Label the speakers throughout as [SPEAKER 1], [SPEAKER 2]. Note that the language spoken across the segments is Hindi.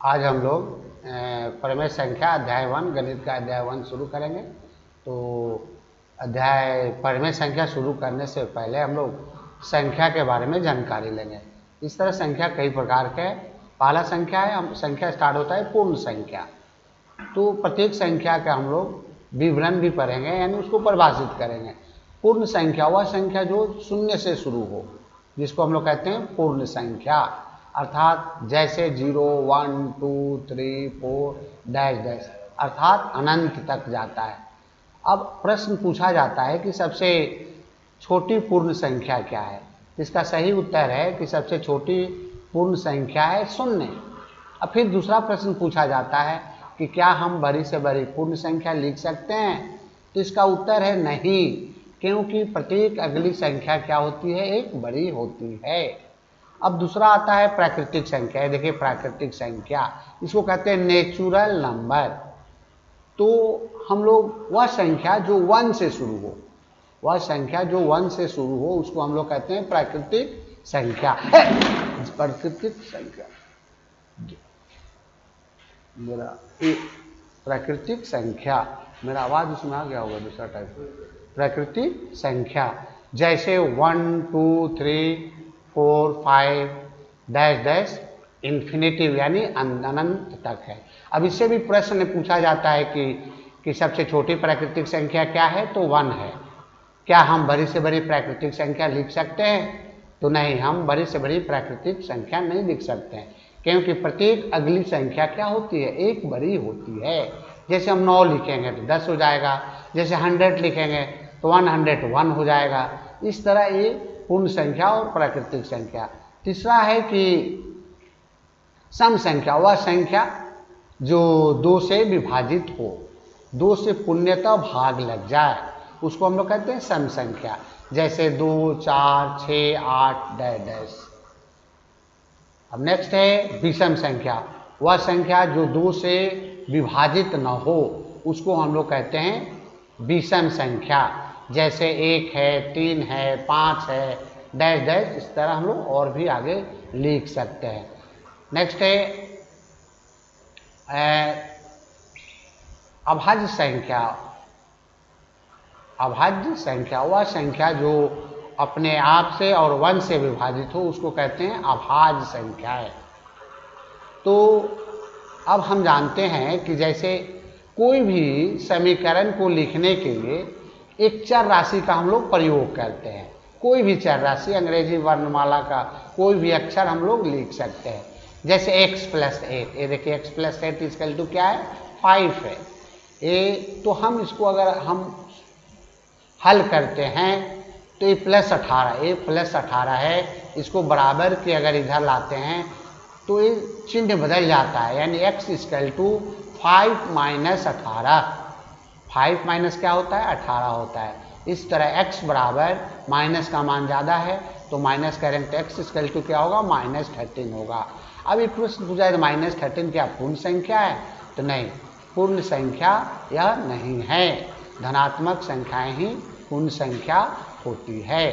[SPEAKER 1] आज हम लोग प्रमेय संख्या अध्याय 1 गणित का अध्याय 1 शुरू करेंगे। तो अध्याय प्रमेय संख्या शुरू करने से पहले हम लोग संख्या के बारे में जानकारी लेंगे। इस तरह संख्या कई प्रकार के है। पहला संख्या है, हम संख्या स्टार्ट होता है पूर्ण संख्या। तो प्रत्येक संख्या का हम लोग विवरण भी पढ़ेंगे, यानी उसको परिभाषित करेंगे। पूर्ण संख्या वह संख्या जो शून्य से शुरू हो, जिसको हम लोग कहते हैं पूर्ण संख्या। अर्थात जैसे 0, 1, 2, 3, 4 डैश डैश, अर्थात अनंत तक जाता है। अब प्रश्न पूछा जाता है कि सबसे छोटी पूर्ण संख्या क्या है। इसका सही उत्तर है कि सबसे छोटी पूर्ण संख्या है 0। अब फिर दूसरा प्रश्न पूछा जाता है कि क्या हम बड़ी से बड़ी पूर्ण संख्या लिख सकते हैं। तो इसका उत्तर है नहीं, क्योंकि प्रत्येक अगली संख्या क्या होती है, एक बड़ी होती है। अब दूसरा आता है प्राकृतिक संख्या। देखिए प्राकृतिक संख्या, इसको कहते हैं नेचुरल नंबर। तो हम लोग वह संख्या जो 1 से शुरू हो, वह संख्या जो 1 से शुरू हो उसको हम लोग कहते हैं प्राकृतिक संख्या। प्राकृतिक संख्या मेरा प्राकृतिक संख्या, मेरा आवाज उसमें आ गया होगा दूसरा टाइप। प्राकृतिक संख्या जैसे 1, 2, 3, 4, 5 डैश डैश इन्फिनिटिव यानी अनंत तक है। अब इससे भी प्रश्न पूछा जाता है कि सबसे छोटी प्राकृतिक संख्या क्या है, तो 1 है। क्या हम बड़ी से बड़ी प्राकृतिक संख्या लिख सकते हैं? तो नहीं, हम बड़ी से बड़ी प्राकृतिक संख्या नहीं लिख सकते हैं, क्योंकि प्रत्येक अगली संख्या क्या होती है, एक बड़ी होती है। जैसे हम 9 लिखेंगे तो 10 हो जाएगा, जैसे 100 लिखेंगे तो 101 हो जाएगा। इस तरह ये पूर्ण संख्या और प्राकृतिक संख्या। तीसरा है कि सम संख्या, वह संख्या जो 2 से विभाजित हो, 2 से पूर्णतः भाग लग जाए, उसको हम लोग कहते हैं सम संख्या। जैसे 2, 4, 6, 8 डैश डैश। अब नेक्स्ट है विषम संख्या, वह संख्या जो 2 से विभाजित न हो, उसको हम लोग कहते हैं विषम संख्या। जैसे 1 है, 3 है, 5 है डैश डैश। इस तरह हम लोग और भी आगे लिख सकते हैं। नेक्स्ट है अभाज्य संख्या। अभाज्य संख्या वह संख्या जो अपने आप से और 1 से विभाजित हो, उसको कहते हैं अभाज्य संख्या है। तो अब हम जानते हैं कि जैसे कोई भी समीकरण को लिखने के लिए एक चर राशि का हम लोग प्रयोग करते हैं। कोई भी चर राशि, अंग्रेजी वर्णमाला का कोई भी अक्षर हम लोग लिख सकते हैं। जैसे x + 8, ये देखिए x + 8 इक्वल टू क्या है, 5 है। ये तो हम इसको अगर हम हल करते हैं तो ये +18 है। इसको बराबर के अगर इधर लाते हैं तो ये चिन्ह बदल जाता है, यानी x = 5 - 18। 5 माइनस क्या होता है, 18 होता है। इस तरह x बराबर माइनस का मान ज़्यादा है तो माइनस करेंगे तो x = क्या होगा, -13 होगा। अब ये प्रश्न पूछा है -13 क्या पूर्ण संख्या है, तो नहीं, पूर्ण संख्या यह नहीं है। धनात्मक संख्याएं ही पूर्ण संख्या होती है।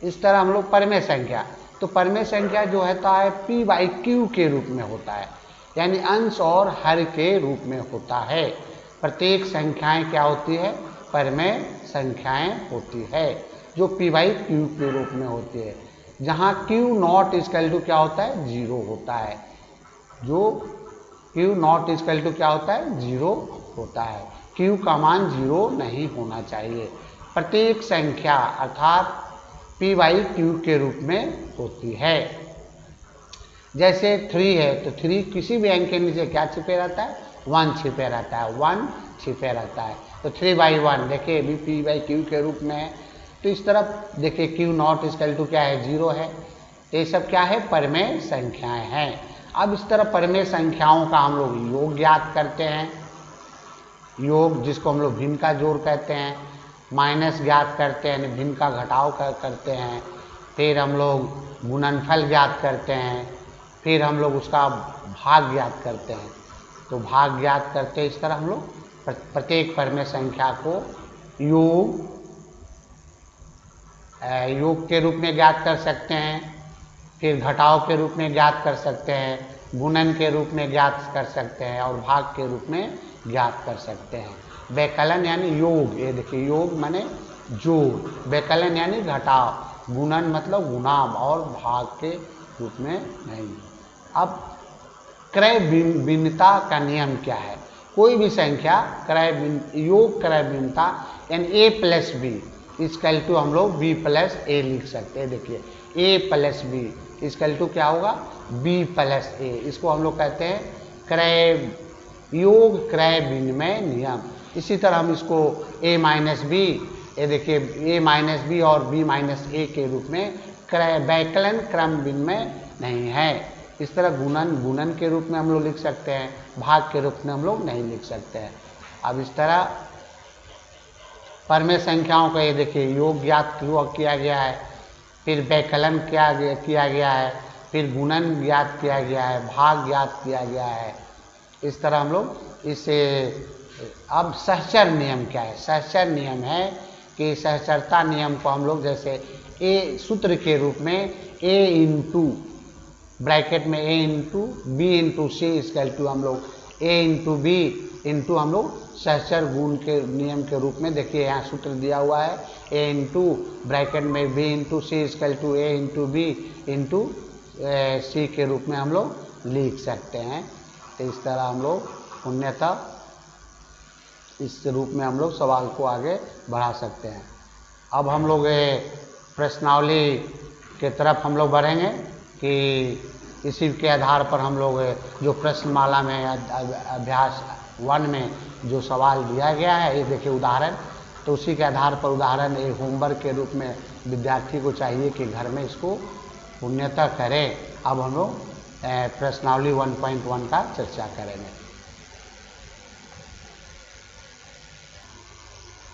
[SPEAKER 1] इस तरह हम लोग परमेय संख्या, तो परमेय संख्या जो होता है p/q के रूप में होता है, यानी अंश और हर के रूप में होता है। प्रत्येक संख्याएं क्या होती है, परमेय संख्याएं होती है, जो p/q के रूप में होती है। जहाँ q0 = क्या होता है, 0 होता है। जो q0 = क्या होता है, 0 होता है। q का मान 0 नहीं होना चाहिए। प्रत्येक संख्या अर्थात p/q के रूप में होती है। जैसे 3 है तो 3 किसी भी अंक के नीचे क्या छिपे रहता है, 1 छिपे रहता है, 1 छिपे रहता है। तो 3/1 देखिए भी p/q के रूप में है। तो इस तरफ देखिए q0 = क्या है, 0 है। तो ये सब क्या है, परमेय संख्याएं हैं। अब इस तरह परमेय संख्याओं का हम लोग योग ज्ञात करते हैं। योग जिसको हम लोग भिन्न का जोड़ कहते हैं, माइनस ज्ञात करते हैं, यानी भिन्न का घटाव करते हैं। फिर हम लोग गुणनफल ज्ञात करते हैं, फिर हम लोग उसका भाग ज्ञात करते हैं। तो भाग ज्ञात करते हैं। इस तरह हम लोग प्रत्येक परमेय संख्या को योग के रूप में ज्ञात कर सकते हैं। फिर घटाव के रूप में ज्ञात कर सकते हैं, गुणन के रूप में ज्ञात कर सकते हैं और भाग के रूप में ज्ञात कर सकते हैं। वैकलन यानी योग, ये देखिए योग माने जोड़, वैकलन यानी घटाव, गुणन मतलब गुणा और भाग के रूप में नहीं। अब क्रय भिन्नता का नियम क्या है? कोई भी संख्या योग क्रय भिन्नता यानी a plus B equal to हम लोग b प्लस ए लिख सकते हैं। देखिए a plus B equal to क्या होगा? b plus A. इसको हम लोग कहते हैं क्रय योग क्रय विनिमय नियम। इसी तरह हम इसको a माइनस बी, ये देखिए a माइनस बी और b माइनस ए के रूप में क्रय वैकलन क्रम विनिमय नहीं है। इस तरह गुणन के रूप में हम लोग लिख सकते हैं, भाग के रूप में हम लोग नहीं लिख सकते हैं। अब इस तरह परमेय संख्याओं का ये देखिए योग ज्ञात किया गया है, फिर वैकलन किया गया है, फिर गुणन ज्ञात किया गया है, भाग ज्ञात किया गया है। इस तरह हम लोग इसे अब सहचर नियम क्या है? सहचर नियम है कि सहचरता नियम को हम लोग जैसे ए सूत्र के रूप में a इंटू ब्रैकेट में a into B into C is equal to हम लोग a इंटू बी इंटू हम लोग सहचर गुण के नियम के रूप में, देखिए यहाँ सूत्र दिया हुआ है a इंटू ब्रैकेट में b into C is equal to a into B into C के रूप में हम लोग लिख सकते हैं। तो इस तरह हम लोग पुण्यतः इस रूप में हम लोग सवाल को आगे बढ़ा सकते हैं। अब हम लोग प्रश्नावली के तरफ हम लोग बढ़ेंगे कि इसी के आधार पर हम लोग जो प्रश्नमाला में अभ्यास 1 में जो सवाल दिया गया है, ये देखिए उदाहरण, तो उसी के आधार पर उदाहरण एक होमवर्क के रूप में विद्यार्थी को चाहिए कि घर में इसको पूर्णतः करें। अब हम लोग प्रश्नावली 1.1 का चर्चा करेंगे।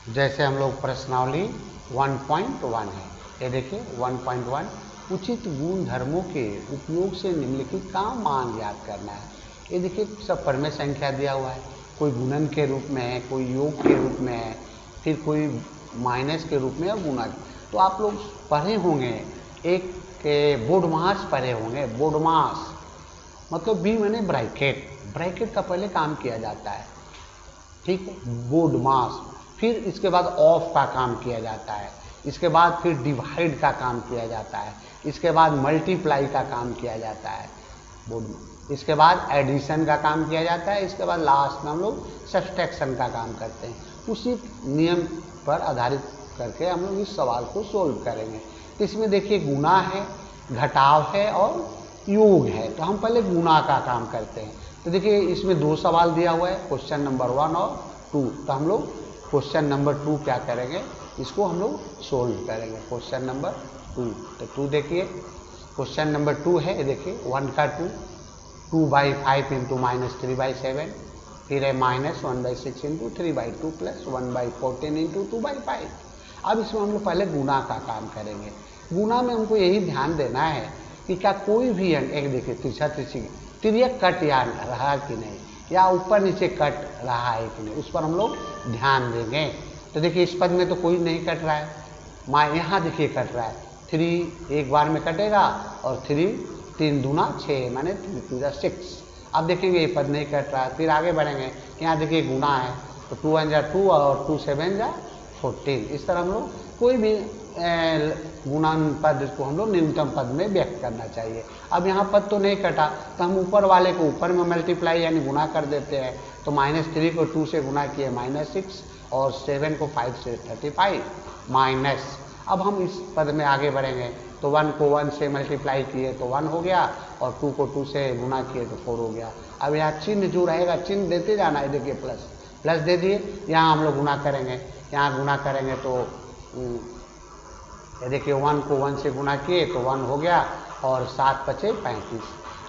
[SPEAKER 1] जैसे हम लोग प्रश्नावली 1.1 है, ये देखिए 1.1 उचित गुण धर्मों के उपयोग से निम्नलिखित का मान ज्ञात करना है। ये देखिए सब परमेय संख्या दिया हुआ है, कोई गुणन के रूप में है, कोई योग के रूप में है, फिर कोई माइनस के रूप में और गुणन। तो आप लोग पढ़े होंगे, एक बोर्ड मास पढ़े होंगे। बोर्ड मास मतलब बी मैंने ब्रैकेट, ब्रैकेट का पहले काम किया जाता है, ठीक है, बोर्ड मास। फिर इसके बाद ऑफ का काम किया जाता है, इसके बाद फिर डिवाइड का काम किया जाता है, इसके बाद मल्टीप्लाई का काम किया जाता है बोर्ड में, इसके बाद एडिशन का काम किया जाता है, इसके बाद लास्ट में हम लोग सब्सट्रैक्शन का काम करते हैं। उसी नियम पर आधारित करके हम लोग इस सवाल को सोल्व करेंगे। इसमें देखिए गुणा है, घटाव है और योग है, तो हम पहले गुणा का काम करते हैं। तो देखिए इसमें 2 सवाल दिया हुआ है, क्वेश्चन नंबर 1 और 2। तो हम लोग क्वेश्चन नंबर 2 क्या करेंगे, इसको हम लोग सोल्व करेंगे। क्वेश्चन नंबर 2, तो 2 देखिए क्वेश्चन नंबर 2 है, ये देखिए 1 का 2/5 इंटू -3/7, फिर है -1/6 इंटू 3/2 प्लस 1/14 इंटू 2/5। अब इसमें हम लोग पहले गुणा का काम करेंगे। गुणा में हमको यही ध्यान देना है कि क्या कोई भी अंक, एक देखिए तिर्यक कट या रहा कि नहीं, या ऊपर नीचे कट रहा है कि नहीं, उस पर हम लोग ध्यान देंगे। तो देखिए इस पद में तो कोई नहीं कट रहा है, यहाँ देखिए कट रहा है, 3 एक बार में कटेगा और 3 दूना 6 माने 3 2 6। अब देखेंगे ये पद नहीं कट रहा है, फिर आगे बढ़ेंगे, यहाँ देखिए गुणा है, तो 2 1 जा 2 और 2 7 जा 14। इस तरह हम लोग कोई भी गुणन पद को हम लोग न्यूनतम पद में व्यक्त करना चाहिए। अब यहाँ पद तो नहीं कटा, तो हम ऊपर वाले को ऊपर में मल्टीप्लाई यानी गुणा कर देते हैं। तो -3 को 2 से गुणा किए -6 और 7 को 5 से 35 माइनस। अब हम इस पद में आगे बढ़ेंगे, तो 1 को 1 से मल्टीप्लाई किए तो 1 हो गया और 2 को 2 से गुणा किए तो 4 हो गया। अब यहाँ चिन्ह जो रहेगा, चिन्ह देते जाना है, देखिए प्लस दे दिए, यहाँ हम लोग गुणा करेंगे, यहाँ गुणा करेंगे तो ये देखिए 1 को 1 से गुणा किए तो 1 हो गया और 7 बचे 35।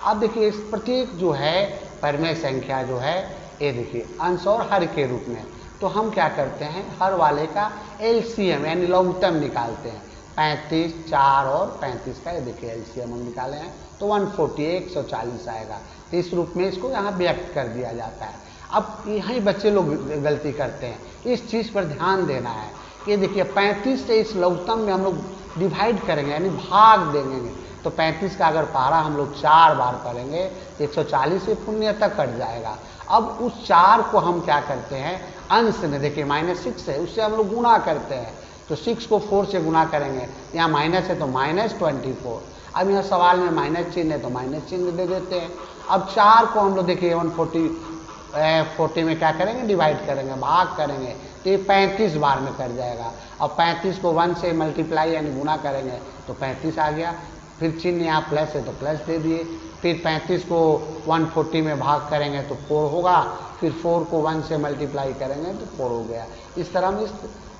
[SPEAKER 1] अब देखिए इस प्रत्येक जो है परमेय संख्या जो है, ये देखिए अंश और हर के रूप में, तो हम क्या करते हैं, हर वाले का एलसीएम यानी लघुत्तम निकालते हैं। 35 4 और 35 का ये देखिए एलसीएम हम निकाले हैं, तो 140 140 आएगा। तो इस रूप में इसको यहाँ व्यक्त कर दिया जाता है। अब यहीं बच्चे लोग गलती करते हैं, इस चीज़ पर ध्यान देना है। ये देखिए 35 से इस लघुत्तम में हम लोग डिवाइड करेंगे यानी भाग देंगे, तो 35 का अगर पारा हम लोग 4 बार करेंगे 140 से 0 तक कट जाएगा। अब उस 4 को हम क्या करते हैं, अंश में देखिए -6 है, उससे हम लोग गुणा करते हैं, तो 6 को 4 से गुणा करेंगे, यहाँ माइनस है तो -24। अब यहाँ सवाल में माइनस चिन्ह है तो माइनस चिन्ह दे देते हैं। अब 4 को हम लोग देखिए 140 में क्या करेंगे, डिवाइड करेंगे, भाग करेंगे, तो ये 35 बार में कट जाएगा। अब 35 को 1 से मल्टीप्लाई यानी गुणा करेंगे तो 35 आ गया, फिर चिन्ह यहाँ प्लस है तो प्लस दे दिए, फिर 35 को 140 में भाग करेंगे तो 4 होगा, फिर 4 को 1 से मल्टीप्लाई करेंगे तो 4 हो गया। इस तरह हम इस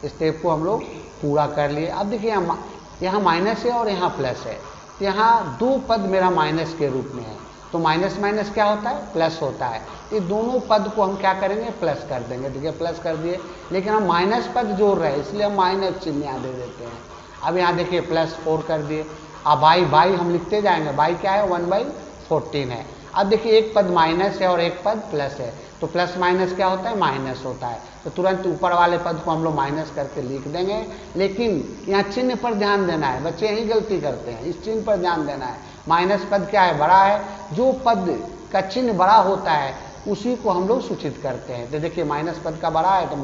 [SPEAKER 1] स्टेप को हम लोग पूरा कर लिए। अब देखिए यहाँ माइनस है और यहाँ प्लस है, तो यहाँ 2 पद मेरा माइनस के रूप में है, तो माइनस माइनस क्या होता है, प्लस होता है। ये दोनों पद को हम क्या करेंगे, प्लस कर देंगे। देखिए प्लस कर दिए, लेकिन हम माइनस पद जोड़ रहे हैं इसलिए हम माइनस चिन्ह यहाँ दे देते हैं। अब यहाँ देखिए +4 कर दिए। अब बाई हम लिखते जाएंगे, बाई क्या है 1/14 है। अब देखिए एक पद माइनस है और एक पद प्लस है, तो प्लस माइनस क्या होता है, माइनस होता है, तो तुरंत ऊपर वाले पद को हम लोग माइनस करके लिख देंगे। लेकिन यहाँ चिन्ह पर ध्यान देना है, बच्चे यही गलती करते हैं, इस चिन्ह पर ध्यान देना है। माइनस पद क्या है, बड़ा है, जो पद का चिन्ह बड़ा होता है उसी को हम लोग सूचित करते हैं। तो देखिए माइनस पद का बड़ा है तो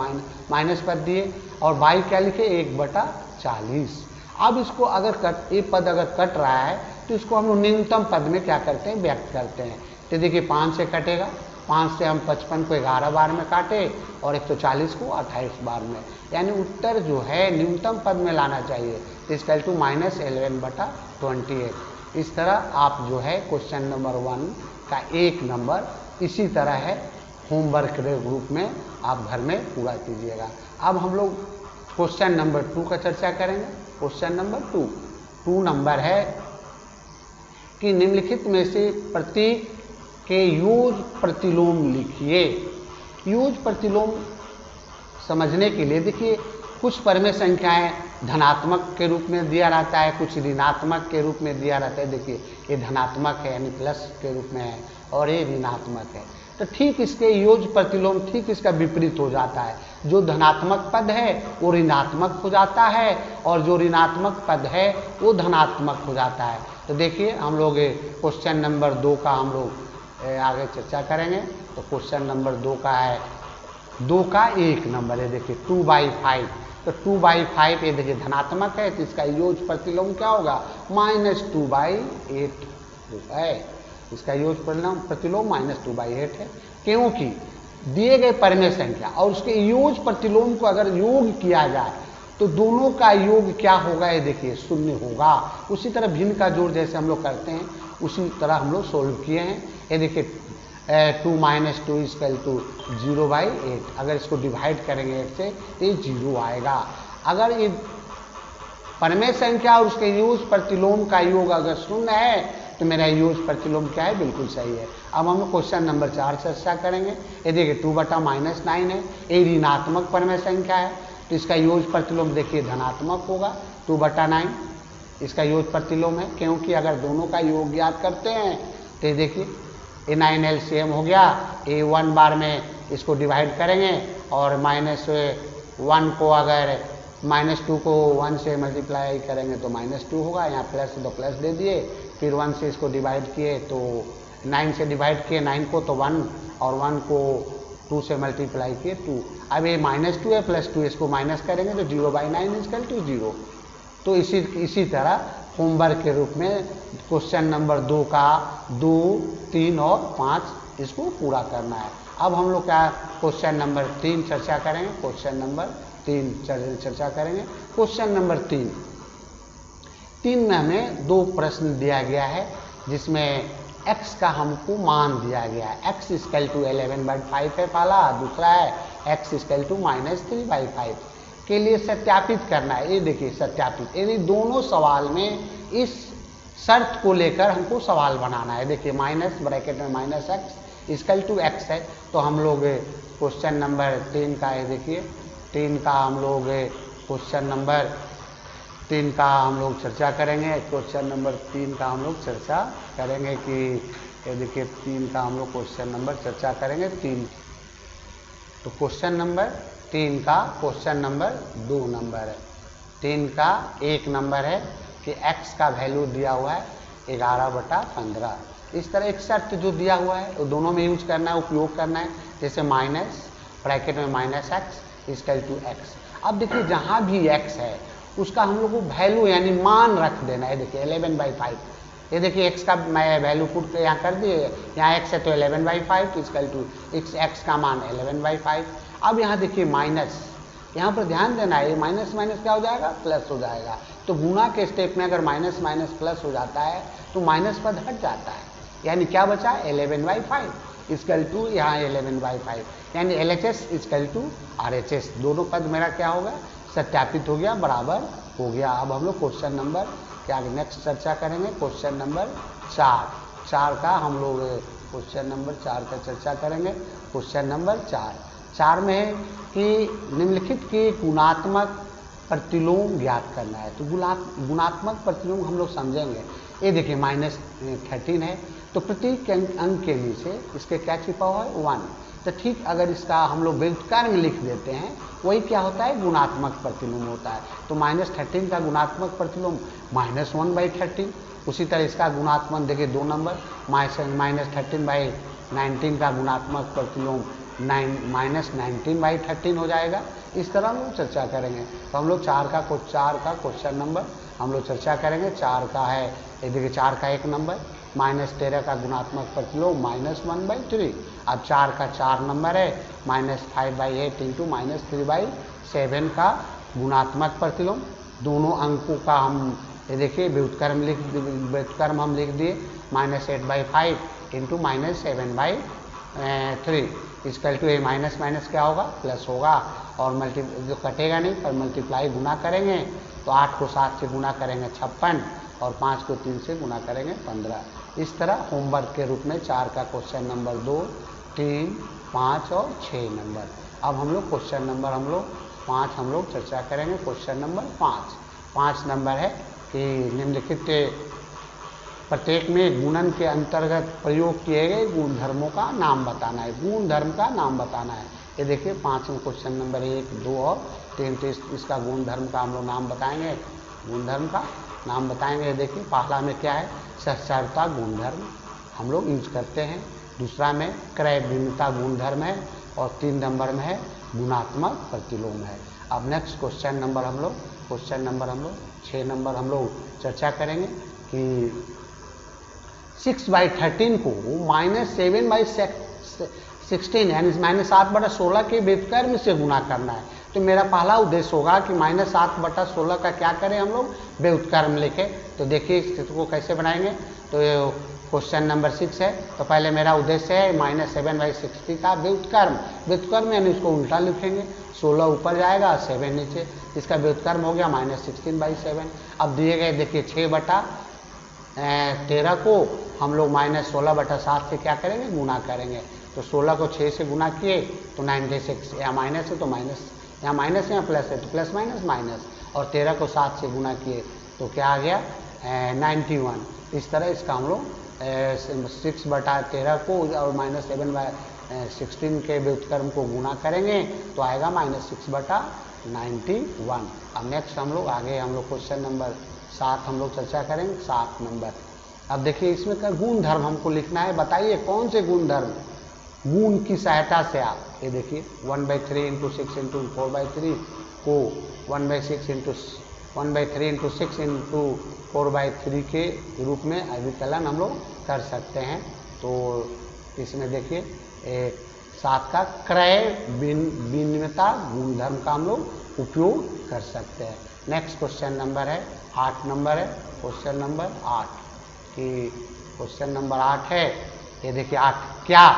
[SPEAKER 1] माइनस पद दिए, और बाई क्या लिखे 1/40। अब इसको अगर ये पद अगर कट रहा है तो इसको हम लोग न्यूनतम पद में क्या करते हैं, व्यक्त करते हैं। तो देखिए 5 से कटेगा, 5 से हम 55 को 11 बार में काटे और 140 को 28 बार में, यानी उत्तर जो है न्यूनतम पद में लाना चाहिए। Equal to -11/28। इस तरह आप जो है क्वेश्चन नंबर 1 का 1 नंबर इसी तरह है होमवर्क के रूप में आप घर में पूरा कीजिएगा। अब हम लोग क्वेश्चन नंबर 2 का चर्चा करेंगे। क्वेश्चन नंबर 2 नंबर है कि निम्नलिखित में से प्रतीक के योज प्रतिलोम लिखिए। योज प्रतिलोम समझने के लिए देखिए कुछ परमेय संख्याएं धनात्मक के रूप में दिया रहता है, कुछ ऋणात्मक के रूप में दिया रहता है। देखिए ये धनात्मक है यानी प्लस के रूप में है और ये ऋणात्मक है, तो ठीक इसके योज प्रतिलोम ठीक इसका विपरीत हो जाता है। जो धनात्मक पद है वो ऋणात्मक हो जाता है और जो ऋणात्मक पद है वो धनात्मक हो जाता है। तो देखिए हम लोग क्वेश्चन नंबर 2 का हम लोग आगे चर्चा करेंगे। तो क्वेश्चन नंबर 2 का है 2 का 1 नंबर है, देखिए 2/5। तो 2/5 ये देखिए धनात्मक है, तो इसका योज प्रतिलोम क्या होगा, -2/8 है। इसका योज प्रतिलोम -2/8 है, क्योंकि दिए गए परमेय संख्या और उसके योज प्रतिलोम को अगर योग किया जाए तो दोनों का योग क्या होगा, ये देखिए 0 होगा। उसी तरह भिन्न का जोड़ जैसे हम लोग करते हैं उसी तरह हम लोग सोल्व किए हैं। ये देखिए 2 - 2 = 0/8। अगर इसको डिवाइड करेंगे 8 से तो ये 0 आएगा। अगर ये परमेय संख्या और उसके योज प्रतिलोम का योग अगर 0 है तो मेरा योज प्रतिलोम क्या है, बिल्कुल सही है। अब हम लोग क्वेश्चन नंबर 4 चर्चा करेंगे। ये देखिए 2/-9 है, ये ऋणात्मक परमेय संख्या है, तो इसका योज प्रतिलोम देखिए धनात्मक होगा 2/9 इसका योज प्रतिलोम है, क्योंकि अगर दोनों का योग ज्ञात करते हैं तो देखिए ये 9 LCM हो गया, ये 1 बार में इसको डिवाइड करेंगे और -1 को अगर -2 को 1 से मल्टीप्लाई करेंगे तो -2 होगा, यहाँ प्लस तो प्लस दे दिए, फिर 1 से इसको डिवाइड किए तो 9 से डिवाइड किए 9 को तो 1 और 1 को 2 से मल्टीप्लाई किए 2। अब ये -2 है +2 इसको माइनस करेंगे तो 0/9 = 0। तो इसी तरह होमवर्क के रूप में क्वेश्चन नंबर 2 का 2, 3 और 5 इसको पूरा करना है। अब हम लोग क्या क्वेश्चन नंबर 3 चर्चा करेंगे। क्वेश्चन नंबर 3 चर्चा करेंगे। क्वेश्चन नंबर 3 में हमें 2 प्रश्न दिया गया है जिसमें x का हमको मान दिया गया है। x = 11/5 है पहला, दूसरा है x = -3/5 के लिए सत्यापित करना है। ये देखिए सत्यापित, यदि दोनों सवाल में इस शर्त को लेकर हमको सवाल बनाना है। देखिए माइनस ब्रैकेट में -x = x है, तो हम लोग क्वेश्चन नंबर 3 का ये देखिए 3 का हम लोग क्वेश्चन नंबर 3 का हम लोग चर्चा करेंगे। क्वेश्चन नंबर 3 का हम लोग चर्चा करेंगे कि ये देखिए 3 का हम लोग क्वेश्चन नंबर चर्चा करेंगे 3। तो क्वेश्चन नंबर 3 का क्वेश्चन नंबर 2 नंबर है। 3 का 1 नंबर है कि x का वैल्यू दिया हुआ है 11/15। इस तरह एक शर्त जो दिया हुआ है वो दोनों में यूज करना है, उपयोग करना है। जैसे माइनस ब्रैकेट में -x इक्वल टू x। अब देखिए जहाँ भी x है उसका हम लोग को वैल्यू यानी मान रख देना है। देखिए 11/5, ये देखिए x का मैं वैल्यू पुट यहाँ कर दिए, यहाँ x है तो 11/5 इक्वल टू x का मान 11/5। अब यहाँ देखिए माइनस, यहाँ पर ध्यान देना है, ये माइनस माइनस क्या हो जाएगा, प्लस हो जाएगा। तो गुना के स्टेप में अगर माइनस माइनस प्लस हो जाता है तो माइनस पद हट जाता है, यानी क्या बचा 11/5 इक्वल टू यहाँ 11/5, यानी LHS इक्वल टू RHS। दोनों पद मेरा क्या होगा, सत्यापित हो गया, बराबर हो गया। अब हम लोग क्वेश्चन नंबर क्या नेक्स्ट चर्चा करेंगे, क्वेश्चन नंबर 4 का हम लोग क्वेश्चन नंबर 4 का चर्चा करेंगे। क्वेश्चन नंबर 4 में है कि निम्नलिखित के गुणात्मक प्रतिलोम ज्ञात करना है। तो गुणात्मक प्रतिलोम हम लोग समझेंगे। ये देखिए -13 है तो प्रत्येक अंक के नीचे इसके क्या छिपा हुआ है 1। तो ठीक अगर इसका हम लोग व्युत्क्रम लिख देते हैं वही क्या होता है, गुणात्मक प्रतिलोम होता है। तो -13 का गुणात्मक प्रतिलोम -1/13। उसी तरह इसका गुणात्मक देखिए 2 नंबर -13/19 का गुणात्मक प्रतिलोम -19/13 हो जाएगा। इस तरह हम लोग चर्चा करेंगे। तो हम लोग 4 का क्वेश्चन नंबर हम लोग चर्चा करेंगे। 4 का है, ये देखिए 4 का 1 नंबर -13 का गुणात्मक प्रतिलोम -1/3। अब 4 का 4 नंबर है -5/8 इंटू -3/7 का गुणात्मक प्रतिलोम। दोनों अंकों का हम ये देखिए व्युत्क्रम हम लिख दिए -8/5 into -7/3 equal to minus minus क्या होगा, प्लस होगा। और जो कटेगा नहीं पर मल्टीप्लाई गुना करेंगे तो 8 को 7 से गुना करेंगे 56 और 5 को 3 से गुना करेंगे 15। इस तरह होमवर्क के रूप में 4 का क्वेश्चन नंबर 2, 3, 5 और 6 नंबर। अब हम लोग क्वेश्चन नंबर 5 हम लोग चर्चा करेंगे। क्वेश्चन नंबर 5 नंबर है कि निम्नलिखित प्रत्येक में गुणन के अंतर्गत प्रयोग किए गए गुणधर्मों का नाम बताना है। गुणधर्म का नाम बताना है। ये देखिए 5 में क्वेश्चन नंबर 1, 2 और 3 तो इसका गुणधर्म का हम लोग नाम बताएंगे। गुणधर्म का नाम बताएंगे। देखिए पहला में क्या है, सहचरता गुणधर्म हम लोग यूज करते हैं। दूसरा में क्रय भिन्नता गुणधर्म है और 3 नंबर में है गुणात्मक प्रतिलोम है। अब नेक्स्ट क्वेश्चन नंबर हम लोग 6 नंबर हम लोग चर्चा करेंगे कि 6/13 को -7/16 यानी -7/16 के व्युत्क्रम से गुना करना है। तो मेरा पहला उद्देश्य होगा कि -7/16 का क्या करें, हम लोग व्युत्क्रम लिखें। तो देखिए इसको कैसे बनाएंगे। तो क्वेश्चन नंबर 6 है तो पहले मेरा उद्देश्य है -7/16 का व्युत्क्रम यानी उसको उल्टा लिखेंगे। 16 ऊपर जाएगा 7 नीचे, इसका व्युत्क्रम हो गया -16/7। अब दिए गए देखिए 6/13 को हम लोग -16/7 से क्या करेंगे, गुना करेंगे। तो 16 को 6 से गुना किए तो 96, यहाँ माइनस है तो माइनस, यहाँ माइनस यहाँ प्लस है तो प्लस माइनस माइनस, और 13 को 7 से गुना किए तो क्या आ गया 91। इस तरह इसका हम लोग 6/13 को और -7/16 के व्युत्क्रम को गुना करेंगे तो आएगा -6/91। अब नेक्स्ट हम लोग आगे क्वेश्चन नंबर 7 हम लोग चर्चा करेंगे। 7 नंबर अब देखिए इसमें का गुण धर्म हमको लिखना है। बताइए कौन से गुण धर्म, गुण की सहायता से आप ये देखिए 1/3 × 6 × 4/3 को 1/3 × 6 × 4/3 के रूप में अभिकलन हम लोग कर सकते हैं। तो इसमें देखिए 7 का क्रय भिन्नता गुणधर्म का हम लोग उपयोग कर सकते हैं। नेक्स्ट क्वेश्चन नंबर है 8 नंबर है। क्वेश्चन नंबर 8 कि क्वेश्चन नंबर 8 है ये देखिए 8 क्या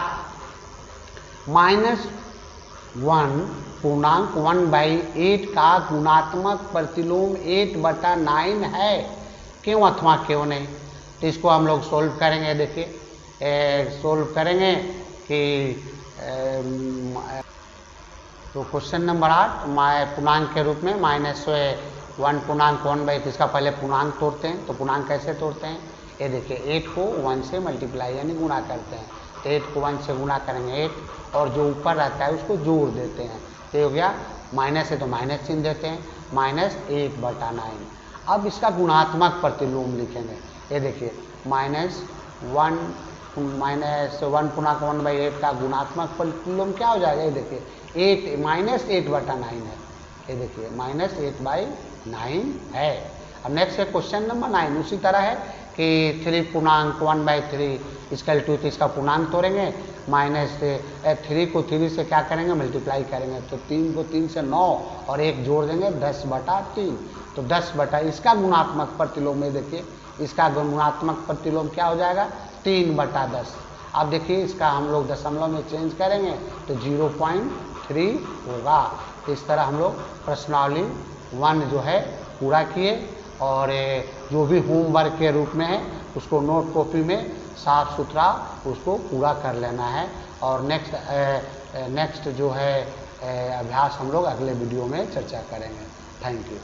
[SPEAKER 1] -1/8 का गुणात्मक प्रतिलोम 8/9 है, क्यों अथवा क्यों नहीं। तो इसको हम लोग सोल्व करेंगे। देखिए सोल्व करेंगे कि तो क्वेश्चन नंबर 8 पूर्णांक के रूप में -1 पूर्णांक 1/8 इसका पहले पूर्णांक तोड़ते हैं। तो पूर्णांक कैसे तोड़ते हैं, ये देखिए 8 को 1 से मल्टीप्लाई यानी गुणा करते हैं। तो 8 को 1 से गुणा करेंगे 8 और जो ऊपर रहता है उसको जोड़ देते हैं। तो हो गया माइनस है तो माइनस चिन्ह देते हैं -8/9। अब इसका गुणात्मक प्रतिलोम लिखेंगे। ये देखिए -1 का गुणात्मक प्रतिलोम क्या हो जाएगा, ये देखिए 8 -8/9 है, ये देखिए -8/9 है। अब नेक्स्ट है क्वेश्चन नंबर 9, उसी तरह है कि 3 पूर्णांक 1/3 इसका L2 इसका पूर्णांक तोड़ेंगे, -3 को 3 से क्या करेंगे, मल्टीप्लाई करेंगे, तो 3 को 3 से 9 और 1 जोड़ देंगे 10/3, तो 10 इसका गुणात्मक प्रतिलोम में देखिए इसका गुणात्मक प्रतिलोम क्या हो जाएगा 3/10। अब देखिए इसका हम लोग दशमलव में चेंज करेंगे तो 0.3 होगा। इस तरह हम लोग प्रश्नावली 1 जो है पूरा किए, और जो भी होमवर्क के रूप में है उसको नोट कॉपी में साफ सुथरा उसको पूरा कर लेना है। और नेक्स्ट जो है अभ्यास हम लोग अगले वीडियो में चर्चा करेंगे। Thank you.